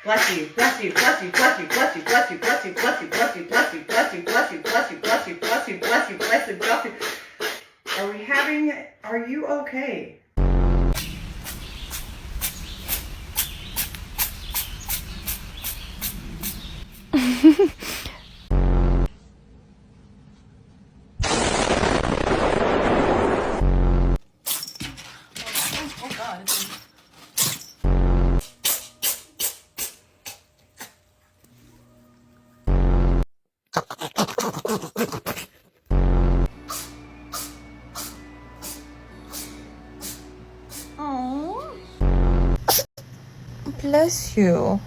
Bless you, bless you, bless you, bless you, bless you, bless you, bless you, bless you, bless you, bless you, bless you, bless you, bless you, bless you, bless you, bless you, bless you, bless you. Are you okay? Oh God. Bless you.